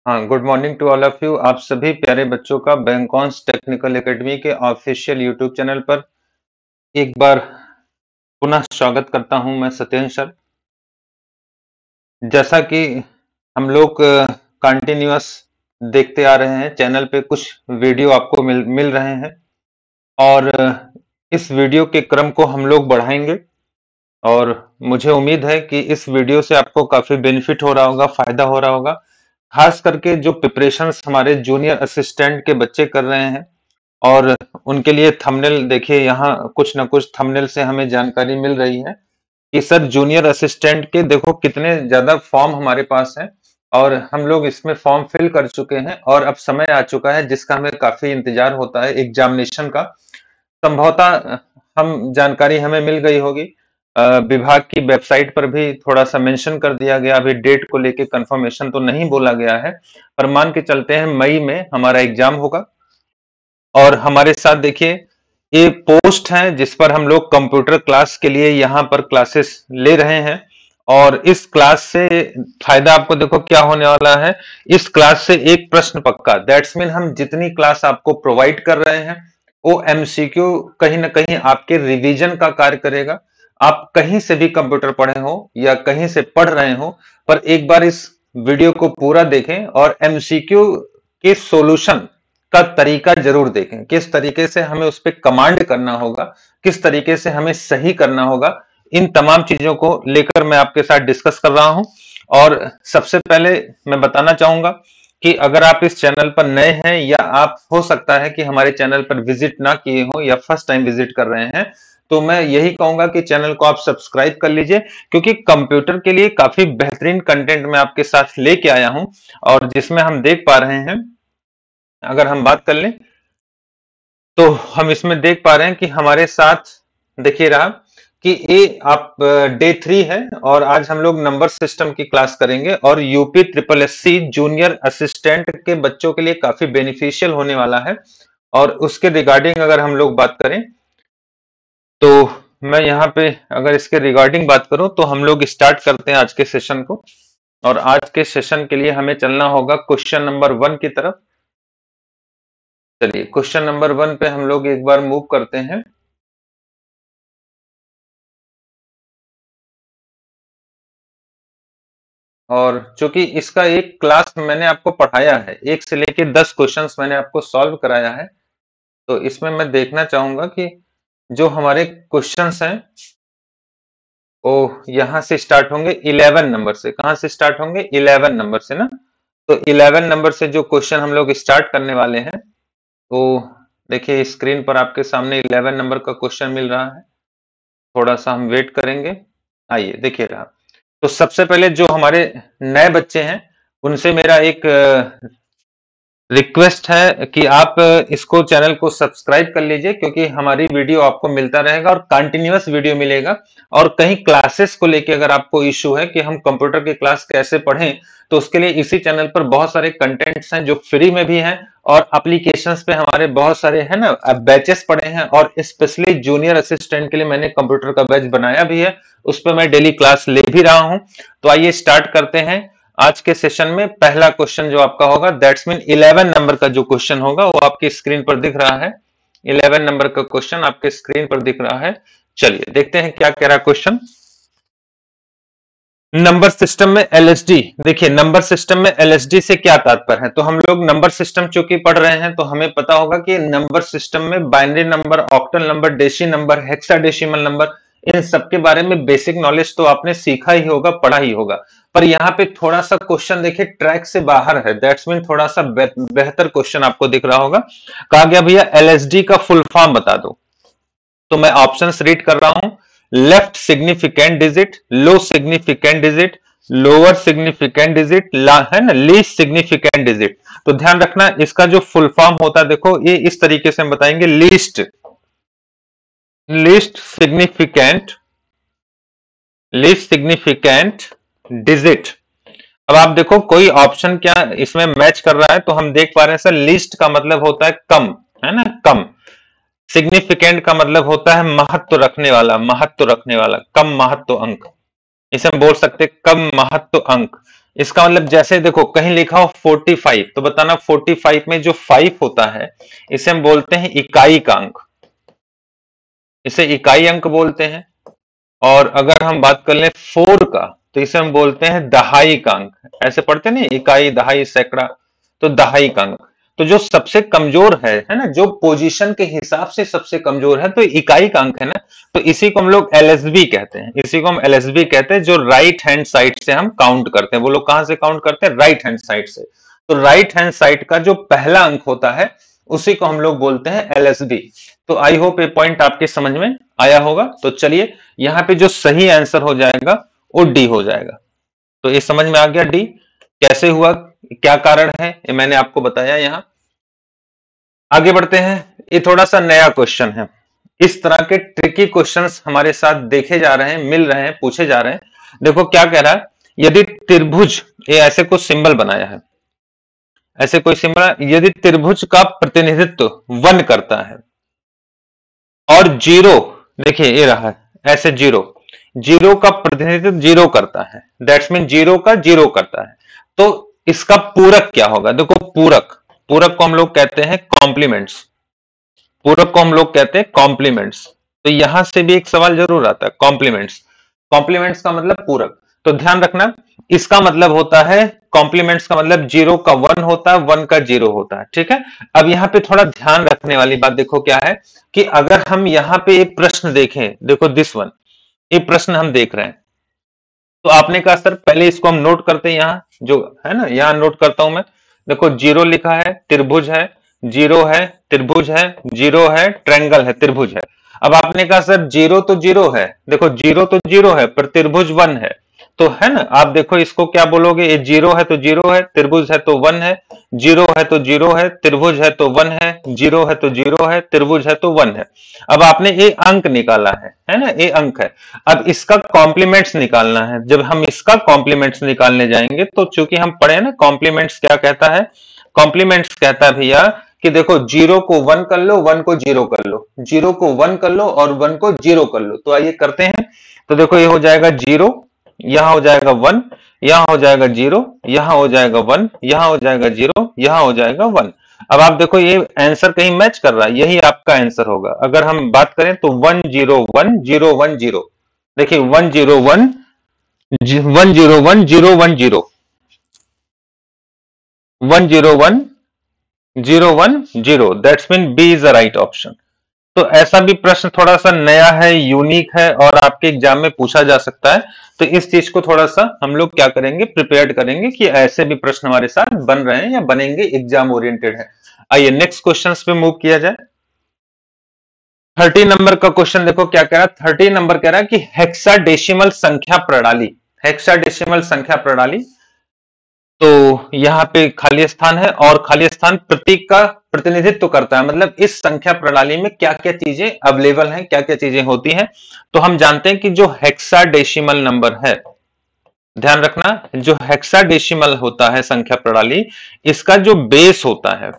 हाँ, good morning to all of you. आप सभी प्यारे बच्चों का बैंकॉन्स टेक्निकल एकेडमी के ऑफिशियल यूट्यूब चैनल पर एक बार पुनः स्वागत करता हूं मैं सत्येंद्र सर। जैसा कि हम लोग कंटिन्यूअस देखते आ रहे हैं, चैनल पे कुछ वीडियो आपको मिल रहे हैं और इस वीडियो के क्रम को हम लोग बढ़ाएंगे और मुझे उम्मीद है कि इस वीडियो से आपको काफी बेनिफिट हो रहा होगा, फायदा हो रहा होगा। खास करके जो प्रिपरेशंस हमारे जूनियर असिस्टेंट के बच्चे कर रहे हैं और उनके लिए थंबनेल देखिए, यहाँ कुछ ना कुछ थंबनेल से हमें जानकारी मिल रही है कि सर जूनियर असिस्टेंट के देखो कितने ज्यादा फॉर्म हमारे पास हैं और हम लोग इसमें फॉर्म फिल कर चुके हैं और अब समय आ चुका है जिसका हमें काफी इंतजार होता है, एग्जामिनेशन का। संभवतः हम जानकारी हमें मिल गई होगी। विभाग की वेबसाइट पर भी थोड़ा सा मेंशन कर दिया गया, अभी डेट को लेके कंफर्मेशन तो नहीं बोला गया है, पर मान के चलते हैं मई में हमारा एग्जाम होगा। और हमारे साथ देखिए ये पोस्ट है जिस पर हम लोग कंप्यूटर क्लास के लिए यहाँ पर क्लासेस ले रहे हैं और इस क्लास से फायदा आपको देखो क्या होने वाला है। इस क्लास से एक प्रश्न पक्का, दैट्स मीन हम जितनी क्लास आपको प्रोवाइड कर रहे हैं वो एमसीक्यू कहीं ना कहीं आपके रिवीजन का कार्य करेगा। आप कहीं से भी कंप्यूटर पढ़े हो या कहीं से पढ़ रहे हो, पर एक बार इस वीडियो को पूरा देखें और एमसीक्यू के सॉल्यूशन का तरीका जरूर देखें, किस तरीके से हमें उस पर कमांड करना होगा, किस तरीके से हमें सही करना होगा। इन तमाम चीजों को लेकर मैं आपके साथ डिस्कस कर रहा हूं। और सबसे पहले मैं बताना चाहूंगा कि अगर आप इस चैनल पर नए हैं या आप हो सकता है कि हमारे चैनल पर विजिट ना किए हो या फर्स्ट टाइम विजिट कर रहे हैं, तो मैं यही कहूंगा कि चैनल को आप सब्सक्राइब कर लीजिए, क्योंकि कंप्यूटर के लिए काफी बेहतरीन कंटेंट मैं आपके साथ लेके आया हूं और जिसमें हम देख पा रहे हैं, अगर हम बात कर लें तो हम इसमें देख पा रहे हैं कि हमारे साथ देखिए रहा कि ये आप डे 3 है और आज हम लोग नंबर सिस्टम की क्लास करेंगे और UP triple SC junior assistant के बच्चों के लिए काफी बेनिफिशियल होने वाला है। और उसके रिगार्डिंग अगर हम लोग बात करें तो मैं यहाँ पे अगर इसके रिगार्डिंग बात करूं तो हम लोग स्टार्ट करते हैं आज के सेशन को। और आज के सेशन के लिए हमें चलना होगा क्वेश्चन नंबर 1 की तरफ। चलिए क्वेश्चन नंबर 1 पे हम लोग एक बार मूव करते हैं। और चूंकि इसका एक क्लास मैंने आपको पढ़ाया है, 1 से लेके 10 क्वेश्चंस मैंने आपको सॉल्व कराया है, तो इसमें मैं देखना चाहूंगा कि जो हमारे क्वेश्चंस हैं वो यहां से स्टार्ट होंगे 11 नंबर से। कहां से स्टार्ट होंगे? 11 नंबर से ना। तो 11 नंबर से जो क्वेश्चन हम लोग स्टार्ट करने वाले हैं, तो देखिए स्क्रीन पर आपके सामने 11 नंबर का क्वेश्चन मिल रहा है। थोड़ा सा हम वेट करेंगे। आइए देखिए रहा। तो सबसे पहले जो हमारे नए बच्चे हैं उनसे मेरा एक रिक्वेस्ट है कि आप इसको चैनल को सब्सक्राइब कर लीजिए, क्योंकि हमारी वीडियो आपको मिलता रहेगा और कंटिन्यूअस वीडियो मिलेगा। और कहीं क्लासेस को लेके अगर आपको इश्यू है कि हम कंप्यूटर की क्लास कैसे पढ़ें, तो उसके लिए इसी चैनल पर बहुत सारे कंटेंट्स हैं जो फ्री में भी हैं और एप्लीकेशंस पे हमारे बहुत सारे है ना बैचेस पड़े हैं। और स्पेशली जूनियर असिस्टेंट के लिए मैंने कंप्यूटर का बैच बनाया भी है, उस पर मैं डेली क्लास ले भी रहा हूं। तो आइए स्टार्ट करते हैं आज के सेशन में। पहला क्वेश्चन जो आपका होगा, दैट्स मीन 11 नंबर का जो क्वेश्चन होगा वो आपकी स्क्रीन पर दिख रहा है। 11 नंबर का क्वेश्चन आपके स्क्रीन पर दिख रहा है। चलिए देखते हैं क्या कह रहा क्वेश्चन। नंबर सिस्टम में एलएसडी। देखिए नंबर सिस्टम में एलएसडी से क्या तात्पर्य है, तो हम लोग नंबर सिस्टम चूंकि पढ़ रहे हैं तो हमें पता होगा कि नंबर सिस्टम में binary number, octal number, decimal number, hexadecimal number, इन सब के बारे में बेसिक नॉलेज तो आपने सीखा ही होगा, पढ़ा ही होगा। पर यहाँ पे थोड़ा सा क्वेश्चन देखिए ट्रैक से बाहर है, दैट्स मीन थोड़ा सा बेहतर क्वेश्चन आपको दिख रहा होगा। कहा गया भैया एलएसडी का फुल फॉर्म बता दो। तो मैं ऑप्शंस रीड कर रहा हूं। Left significant digit, low significant digit, lower significant digit, है ना, लीस्ट सिग्निफिकेंट डिजिट। तो ध्यान रखना इसका जो फुल फॉर्म होता है, देखो ये इस तरीके से हम बताएंगे, लीस्ट सिग्निफिकेंट डिजिट। अब आप देखो कोई ऑप्शन क्या इसमें मैच कर रहा है, तो हम देख पा रहे हैं सर लीस्ट का मतलब होता है कम, है ना, कम। सिग्निफिकेंट का मतलब होता है महत्व रखने वाला, कम महत्व अंक। इसे हम बोल सकते हैं कम महत्व अंक। इसका मतलब जैसे देखो कहीं लिखा हो 45, तो बताना 45 में जो 5 होता है इसे हम बोलते हैं इकाई का अंक, इसे इकाई अंक बोलते हैं। और अगर हम बात कर लें 4 का, तो इसे हम बोलते हैं दहाई का अंक। ऐसे पढ़ते नहीं, इकाई, दहाई, सैकड़ा, तो दहाई का अंक। तो जो सबसे कमजोर है ना, जो पोजीशन के हिसाब से सबसे कमजोर है, तो इकाई का अंक है ना, तो इसी को हम लोग एलएसबी कहते हैं। इसी को हम एलएसबी कहते हैं, जो राइट हैंड साइड से हम काउंट करते हैं। वो लोग कहां से काउंट करते हैं? राइट हैंड साइड से। तो राइट हैंड साइड का जो पहला अंक होता है उसी को हम लोग बोलते हैं एलएसबी। तो आई होप ये पॉइंट आपके समझ में आया होगा। तो चलिए, यहां पे जो सही आंसर हो जाएगा वो डी हो जाएगा। तो ये समझ में आ गया डी कैसे हुआ, क्या कारण है, ये मैंने आपको बताया। यहां आगे बढ़ते हैं। ये थोड़ा सा नया क्वेश्चन है। इस तरह के ट्रिकी क्वेश्चंस हमारे साथ देखे जा रहे हैं, मिल रहे हैं, पूछे जा रहे हैं। देखो क्या कह रहा है, यदि त्रिभुज, ये ऐसे कुछ सिंबल बनाया है, ऐसे कोई सिंबल, यदि त्रिभुज का प्रतिनिधित्व 1 करता है और 0, देखिए ये रहा है ऐसे, 0 0 का प्रतिनिधित्व 0 करता है, दैट्स मीन 0 का 0 करता है, तो इसका पूरक क्या होगा? देखो पूरक, पूरक को हम लोग कहते हैं कॉम्प्लीमेंट्स, पूरक को हम लोग कहते हैं कॉम्प्लीमेंट्स। तो यहां से भी एक सवाल जरूर आता है, कॉम्प्लीमेंट्स, कॉम्प्लीमेंट्स का मतलब पूरक। तो ध्यान रखना, इसका मतलब होता है, कॉम्प्लीमेंट्स का मतलब 0 का 1 होता है, 1 का 0 होता है, ठीक है। अब यहाँ पे थोड़ा ध्यान रखने वाली बात देखो क्या है, कि अगर हम यहाँ पे एक प्रश्न देखें, देखो दिस वन, ये प्रश्न हम देख रहे हैं, तो आपने कहा सर पहले इसको हम नोट करते हैं, यहाँ जो है ना, यहाँ नोट करता हूं मैं। देखो 0 लिखा है, त्रिभुज है, 0 है, त्रिभुज है, 0 है, ट्रायंगल है, त्रिभुज है। अब आपने कहा सर 0 तो 0 है, देखो 0 तो 0 है पर त्रिभुज 1 है, तो है ना, आप देखो इसको क्या बोलोगे, ये 0 है तो 0 है, त्रिभुज है तो 1 है, 0 है तो 0 है, त्रिभुज है तो 1 है, 0 है तो 0 है, त्रिभुज है तो 1 है। अब आपने ये अंक निकाला है ना, ये अंक है। अब इसका कॉम्प्लीमेंट्स निकालना है। जब हम इसका कॉम्प्लीमेंट्स निकालने जाएंगे, तो चूंकि हम पढ़े ना कॉम्प्लीमेंट्स क्या कहता है, कॉम्प्लीमेंट्स कहता है भैया कि देखो 0 को 1 कर लो, 1 को 0 कर लो, 0 को 1 कर लो और 1 को 0 कर लो। तो आइए करते हैं। तो देखो ये हो जाएगा 0, यहां हो जाएगा 1, यहां हो जाएगा 0, यहां हो जाएगा 1, यहां हो जाएगा 0, यहां हो जाएगा 1। अब आप देखो ये आंसर कहीं मैच कर रहा है, यही आपका आंसर होगा। अगर हम बात करें तो 1 0 1 0 1 0, देखिए 1 0 1 1 0 1 0 1 0 1 0 1 0 1 0, that's mean B is the right option. तो ऐसा भी प्रश्न थोड़ा सा नया है, यूनिक है और आपके एग्जाम में पूछा जा सकता है। तो इस चीज को थोड़ा सा हम लोग क्या करेंगे, प्रिपेयर करेंगे कि ऐसे भी प्रश्न हमारे साथ बन रहे हैं या बनेंगे, एग्जाम ओरिएंटेड है। आइए नेक्स्ट क्वेश्चंस पे मूव किया जाए। 30 नंबर का क्वेश्चन देखो क्या कह रहा है। 30 नंबर कह रहा है कि हेक्साडेसिमल संख्या प्रणाली, हेक्साडेसिमल संख्या प्रणाली, तो यहाँ पे खाली स्थान है और खाली स्थान प्रतीक का प्रतिनिधित्व करता है, मतलब इस संख्या प्रणाली में क्या क्या चीजें अवेलेबल हैं, क्या क्या चीजें होती हैं। तो हम जानते हैं कि जो हेक्साडेसिमल नंबर है, ध्यान रखना, जो हेक्साडेसिमल होता है संख्या प्रणाली, इसका जो बेस होता है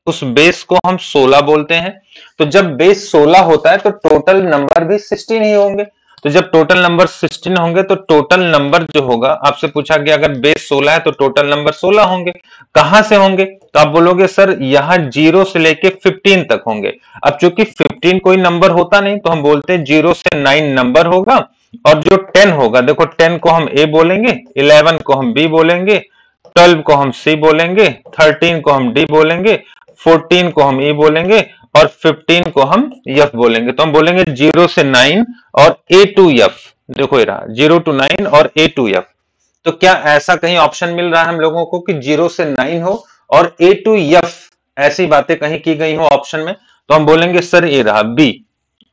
उस बेस को हम 16 बोलते हैं। तो जब बेस 16 होता है तो टोटल नंबर भी 16 ही होंगे। तो जब टोटल नंबर 16 होंगे तो टोटल नंबर जो होगा, आपसे पूछा गया अगर बेस 16 है तो टोटल नंबर 16 होंगे। कहां से होंगे? तो आप बोलोगे सर यहां 0 से लेके 15 तक होंगे। अब चूंकि 15 कोई नंबर होता नहीं, तो हम बोलते हैं 0 से 9 नंबर होगा, और जो 10 होगा, देखो 10 को हम ए बोलेंगे, 11 को हम बी बोलेंगे, 12 को हम सी बोलेंगे, 13 को हम डी बोलेंगे, 14 को हम ई बोलेंगे और 15 को हम एफ बोलेंगे। तो हम बोलेंगे 0 से 9 और ए टू एफ। देखो ये रहा 0 to 9 और ए टू एफ। तो क्या ऐसा कहीं ऑप्शन मिल रहा है हम लोगों को कि 0 से 9 हो और ए टू एफ, ऐसी बातें कहीं की गई हो ऑप्शन में? तो हम बोलेंगे सर ये रहा बी,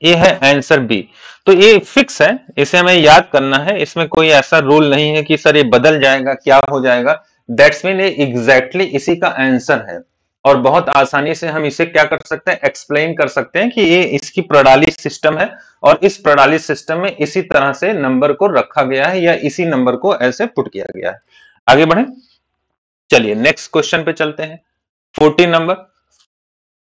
ये है आंसर बी। तो ये फिक्स है, इसे हमें याद करना है, इसमें कोई ऐसा रूल नहीं है कि सर ये बदल जाएगा, क्या हो जाएगा। दैट्स मीन ये एग्जैक्टली इसी का आंसर है, और बहुत आसानी से हम इसे क्या कर सकते हैं, एक्सप्लेन कर सकते हैं कि ये इसकी प्रणाली सिस्टम है, और इस प्रणाली सिस्टम में इसी तरह से नंबर को रखा गया है या इसी नंबर को ऐसे पुट किया गया है। आगे बढ़े, चलिए नेक्स्ट क्वेश्चन पे चलते हैं। 14 नंबर,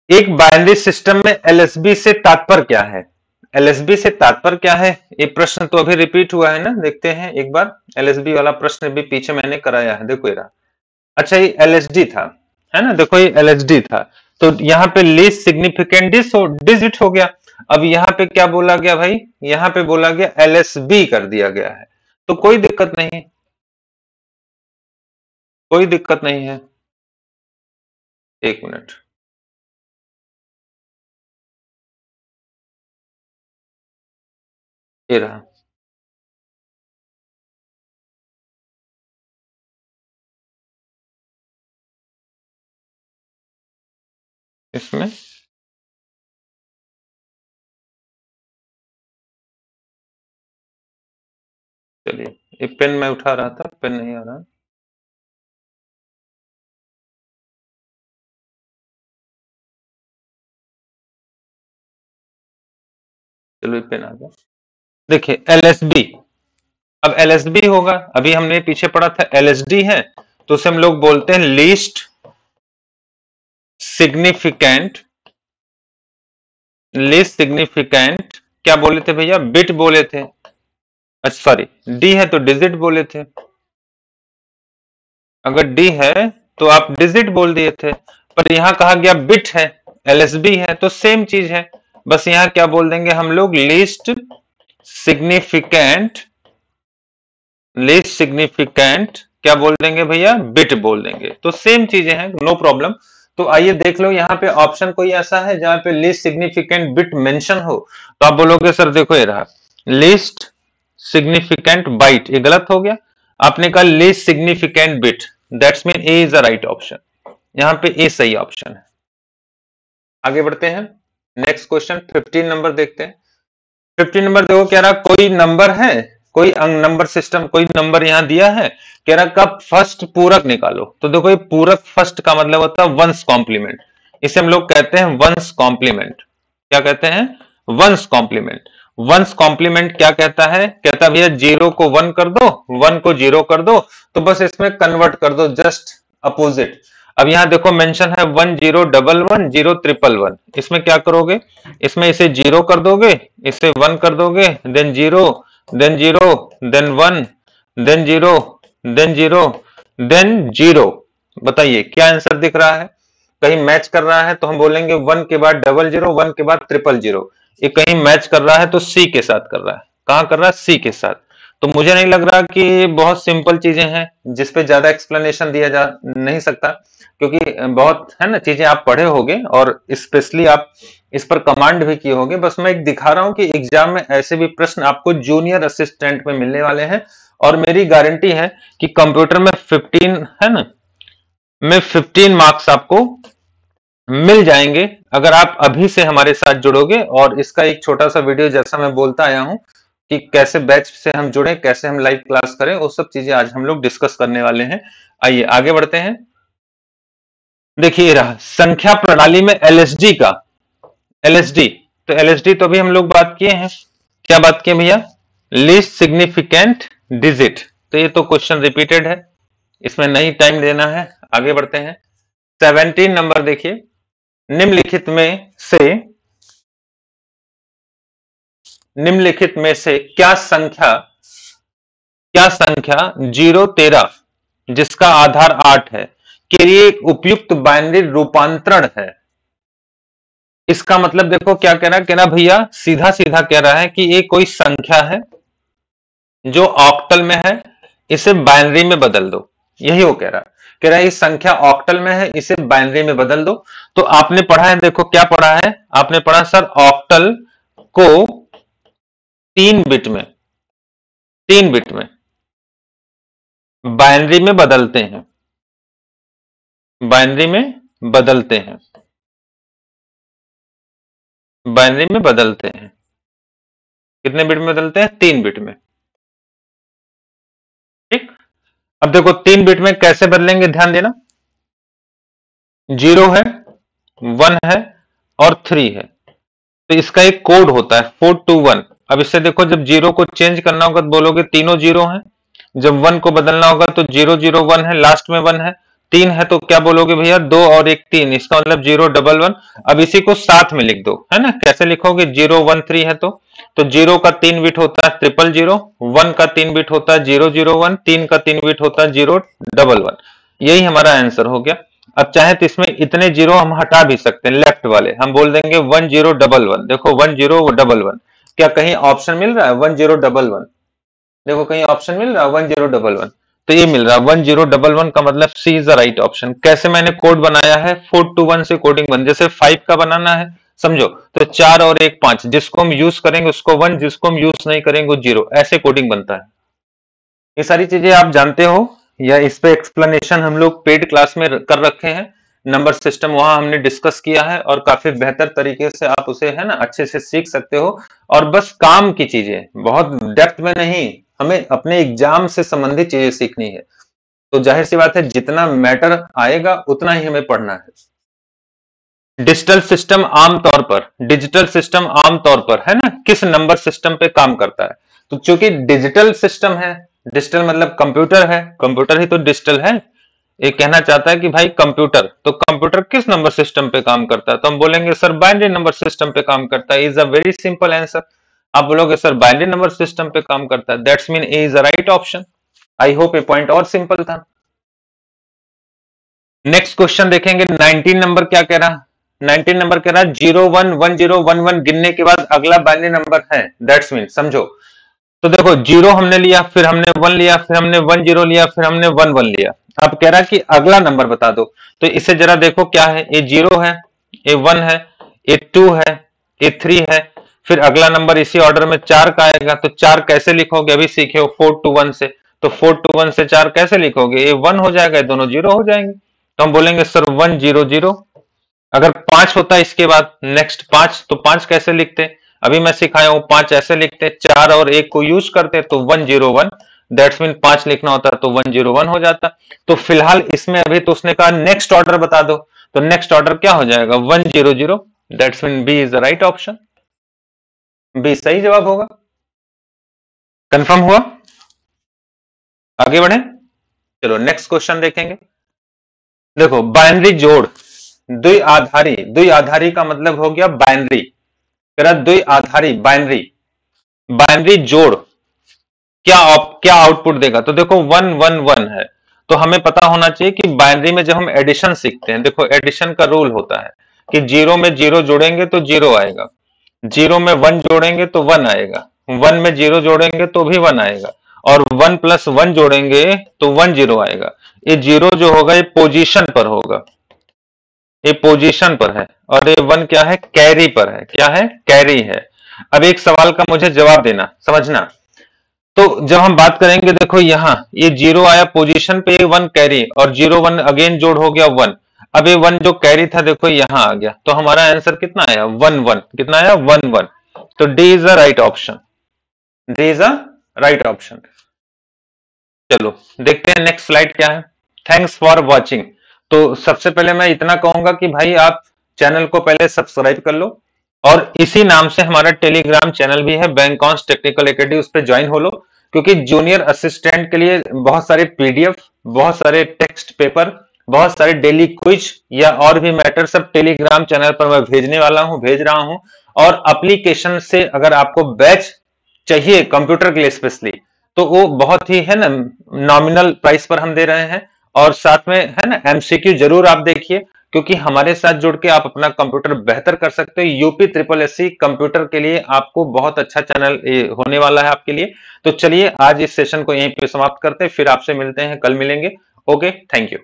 एक बाइनरी सिस्टम में एलएसबी से तात्पर्य क्या है? एलएसबी से तात्पर्य क्या है? ये प्रश्न तो अभी रिपीट हुआ है ना, देखते हैं एक बार। एलएसबी वाला प्रश्न भी पीछे मैंने कराया है, देखो ये रहा। अच्छा, ये एलएसडी था, है ना, देखो ये एलएसडी था। तो यहाँ पे लीस्ट सिग्निफिकेंट डिजिट हो गया। अब यहाँ पे क्या बोला गया भाई? यहाँ पे बोला गया एलएसबी कर दिया गया है, तो कोई दिक्कत नहीं, कोई दिक्कत नहीं है। एक मिनट, ये रहा। इसमें चलिए, ये पेन मैं उठा रहा था, पेन नहीं आ रहा। चलो, ये पेन आ गया। देखिए एलएसबी, अब एलएसबी होगा, अभी हमने पीछे पढ़ा था एलएसडी है, तो उसे हम लोग बोलते हैं लीस्ट सिग्निफिकेंट। लीस्ट सिग्निफिकेंट क्या बोले थे भैया? बिट बोले थे। अच्छा सॉरी, डी है तो डिजिट बोले थे। अगर डी है तो आप डिजिट बोल दिए थे, पर यहां कहा गया बिट है, एलएसबी है, तो सेम चीज है। बस यहां क्या बोल देंगे हम लोग? Least significant. लीस्ट सिग्निफिकेंट क्या बोल देंगे भैया? बिट बोल देंगे। तो सेम चीजें हैं, नो प्रॉब्लम। तो आइए देख लो, यहाँ पे ऑप्शन कोई ऐसा है जहां पे लीस्ट सिग्निफिकेंट बिट मेंशन हो, तो आप बोलोगे सर देखो ये रहा, लीस्ट सिग्निफिकेंट बाइट, ये गलत हो गया। आपने कहा least significant bit, that's mean A is the right option. यहाँ पे ए सही ऑप्शन है। आगे बढ़ते हैं, नेक्स्ट क्वेश्चन 15 नंबर देखते हैं। 15 नंबर देखो, कह रहा कोई नंबर है, कोई अंक नंबर सिस्टम, कोई नंबर यहां दिया है, कह रहा कब फर्स्ट पूरक निकालो। तो देखो ये पूरक फर्स्ट का मतलब होता है वंस कॉम्प्लीमेंट, इसे हम लोग कहते हैं वंस कॉम्प्लीमेंट। क्या कहते हैं? Once complement. वंस कॉम्प्लीमेंट क्या कहता है? कहता है भैया जीरो को वन कर दो, वन को जीरो कर दो, तो बस इसमें कन्वर्ट कर दो, जस्ट अपोजिट। अब यहां देखो मेंशन है 1011 011, इसमें क्या करोगे? इसमें इसे जीरो कर दोगे, इसे वन कर दोगे, then zero, then zero, then one, then zero, then zero, then zero. बताइए क्या आंसर दिख रहा है? कहीं मैच कर रहा है तो हम बोलेंगे वन के बाद डबल जीरो, वन के बाद ट्रिपल जीरो। ये कहीं मैच कर रहा है तो सी के साथ कर रहा है। कहां कर रहा है? सी के साथ। तो मुझे नहीं लग रहा कि बहुत सिंपल चीजें हैं जिसपे ज्यादा एक्सप्लेनेशन दिया जा नहीं सकता, क्योंकि बहुत है ना चीजें आप पढ़े होंगे और स्पेशली आप इस पर कमांड भी किए होंगे। बस मैं एक दिखा रहा हूं कि एग्जाम में ऐसे भी प्रश्न आपको जूनियर असिस्टेंट में मिलने वाले हैं, और मेरी गारंटी है कि कंप्यूटर में 15 है ना, में 15 मार्क्स आपको मिल जाएंगे अगर आप अभी से हमारे साथ जुड़ोगे। और इसका एक छोटा सा वीडियो, जैसा मैं बोलता आया हूं कि कैसे बैच से हम जुड़े, कैसे हम लाइव क्लास करें, वो सब चीजें आज हम लोग डिस्कस करने वाले हैं। आइए आगे बढ़ते हैं। देखिए रहा संख्या प्रणाली में एलएसडी का, एलएसडी, तो एलएसडी तो अभी हम लोग बात किए हैं। क्या बात किए भैया? Least significant digit. तो ये तो क्वेश्चन रिपीटेड है, इसमें नहीं टाइम देना है। आगे बढ़ते हैं 17 नंबर देखिए, निम्नलिखित में से, निम्नलिखित में से क्या संख्या, क्या संख्या 013 जिसका आधार 8 है के लिए एक उपयुक्त बाइनरी रूपांतरण है? इसका मतलब देखो क्या कह रहा है, कह रहा भैया सीधा सीधा कह रहा है कि ये कोई संख्या है जो ऑक्टल में है, इसे बाइनरी में बदल दो। यही वो कह रहा है, कह रहा है इस संख्या ऑक्टल में है, इसे बाइनरी में बदल दो। तो आपने पढ़ा है, देखो क्या पढ़ा है आपने? पढ़ा सर ऑक्टल को 3 बिट में, 3 बिट में बाइनरी में बदलते हैं, बाइनरी में बदलते हैं, बाइनरी में बदलते हैं। कितने बिट में बदलते हैं? 3 बिट में। ठीक, अब देखो 3 बिट में कैसे बदलेंगे, ध्यान देना। 0 है, 1 है और 3 है, तो इसका एक कोड होता है 421। अब इससे देखो जब 0 को चेंज करना होगा तो बोलोगे तीनों 0 हैं, जब 1 को बदलना होगा तो 001 है, लास्ट में 1 है, 3 है तो क्या बोलोगे भैया, 2 और 1 3, इसका मतलब 0 1 1। अब इसी को साथ में लिख दो, है ना, कैसे लिखोगे, 0 1 3 है तो 0 का 3 बिट होता है 0 0 0, 1 का 3 बिट होता है 0 0 1, 3 का 3 बिट होता है 0 1 1। यही हमारा आंसर हो गया। अब चाहे तो इसमें इतने जीरो हम हटा भी सकते हैं, लेफ्ट वाले हम बोल देंगे 1 0 1 1। देखो 1 0 1 1, क्या कहीं ऑप्शन मिल रहा है 1 0 1 1? देखो कहीं ऑप्शन मिल रहा है 1 0 1 1? तो ये मिल रहा है 1 0 1 1 का मतलब सी इज द राइट ऑप्शन। कैसे मैंने कोड बनाया है, 4 to 1 से कोडिंग बन, जैसे 5 का बनाना है समझो, तो 4 और 1 5, जिसको हम यूज करेंगे उसको 1, जिसको हम यूज नहीं करेंगे 0, ऐसे कोडिंग बनता है। ये सारी चीजें आप जानते हो, या इस पे एक्सप्लेनेशन हम लोग पेड क्लास में कर रखे हैं। नंबर सिस्टम वहां हमने डिस्कस किया है और काफी बेहतर तरीके से आप उसे, है ना, अच्छे से सीख सकते हो। और बस काम की चीजें, बहुत डेप्थ में नहीं, हमें अपने एग्जाम से संबंधित चीजें सीखनी है। तो जाहिर सी बात है जितना मैटर आएगा उतना ही हमें पढ़ना है। डिजिटल सिस्टम आमतौर पर, है ना, किस नंबर सिस्टम पे काम करता है? तो चूंकि डिजिटल सिस्टम है, डिजिटल मतलब कंप्यूटर है, कंप्यूटर ही तो डिजिटल है। ये कहना चाहता है कि भाई कंप्यूटर, तो कंप्यूटर किस नंबर सिस्टम पे काम करता है? तो हम बोलेंगे सर बाइनरी नंबर सिस्टम पे काम करता है। Is a very simple answer. आप बोलोगे सर बाइनरी नंबर सिस्टम पे काम करता है, that's mean A is the right option. I hope ये पॉइंट और सिंपल था। नेक्स्ट क्वेश्चन देखेंगे, 19 नंबर क्या कह रहा, 19 नंबर कह रहा है 0 1 1 0 1 1 गिनने के बाद अगला बाइनरी नंबर है, दैट्स मीन समझो। तो देखो 0 हमने लिया, फिर हमने 1 लिया, फिर हमने 1 0 लिया, फिर हमने 1 1 लिया। अब कह रहा है कि अगला नंबर बता दो। तो इसे जरा देखो क्या है, ये 0 है, ये 1 है, ये 2 है, ये 3 है, फिर अगला नंबर इसी ऑर्डर में 4 का आएगा। तो 4 कैसे लिखोगे, अभी सीखे हो 4 to 1 से, तो 4 to 1 से 4 कैसे लिखोगे, ये 1 हो जाएगा, ये दोनों 0 हो जाएंगे। तो हम बोलेंगे सर 1 0 0। अगर 5 होता है इसके बाद नेक्स्ट 5, तो 5 कैसे लिखते, अभी मैं सिखाया हूं, 5 ऐसे लिखते, 4 और 1 को यूज करते तो 1 0 1, दैट्स मीन 5 लिखना होता तो 1 0 1 हो जाता। तो फिलहाल इसमें अभी तो उसने कहा नेक्स्ट ऑर्डर बता दो, तो नेक्स्ट ऑर्डर क्या हो जाएगा 1 0 0, that's mean B is the right option. B सही जवाब होगा। कंफर्म हुआ? आगे बढ़े, चलो नेक्स्ट क्वेश्चन देखेंगे। देखो बाइनरी जोड़, द्विआधारी का मतलब हो गया बाइनरी, द्विआधारी बाइनरी, बाइनरी जोड़ क्या आउटपुट देगा? तो देखो 1 1 1 है, तो हमें पता होना चाहिए कि बाइनरी में जब हम एडिशन सीखते हैं, देखो एडिशन का रूल होता है कि 0 में 0 जोड़ेंगे तो 0 आएगा, 0 में 1 जोड़ेंगे तो 1 आएगा, 1 में 0 जोड़ेंगे तो भी 1 आएगा, और 1 + 1 जोड़ेंगे तो 1 0 आएगा। ये 0 जो होगा ये पोजीशन पर होगा, ये पोजीशन पर है, और ये 1 क्या है, कैरी पर है। क्या है, कैरी है। अब एक सवाल का मुझे जवाब देना, समझना। तो जब हम बात करेंगे, देखो यहां ये 0 आया पोजीशन पे, 1 कैरी, और 0 1 अगेन जोड़ हो गया 1। अब ये 1 जो कैरी था देखो यहां आ गया, तो हमारा आंसर कितना आया 1 1। कितना आया 1 1। तो D is the right option, D is the right option. चलो देखते हैं नेक्स्ट स्लाइड क्या है। Thanks for watching. तो सबसे पहले मैं इतना कहूंगा कि भाई आप चैनल को पहले सब्सक्राइब कर लो, और इसी नाम से हमारा टेलीग्राम चैनल भी है, बैंकॉन्स टेक्निकल एकेडमी, उस पर ज्वाइन हो लो। क्योंकि जूनियर असिस्टेंट के लिए बहुत सारे पीडीएफ, बहुत सारे टेक्स्ट पेपर, बहुत सारे डेली क्विज या और भी मैटर सब टेलीग्राम चैनल पर मैं भेजने वाला हूं, भेज रहा हूं। और एप्लीकेशन से अगर आपको बैच चाहिए कंप्यूटर के लिए स्पेशली, तो वो बहुत ही, है ना, नॉमिनल प्राइस पर हम दे रहे हैं। और साथ में, है ना, एमसीक्यू जरूर आप देखिए, क्योंकि हमारे साथ जुड़ के आप अपना कंप्यूटर बेहतर कर सकते हो। यूपी SSSC कंप्यूटर के लिए आपको बहुत अच्छा चैनल होने वाला है आपके लिए। तो चलिए आज इस सेशन को यहीं पे समाप्त करते हैं, फिर आपसे मिलते हैं, कल मिलेंगे। Okay, thank you.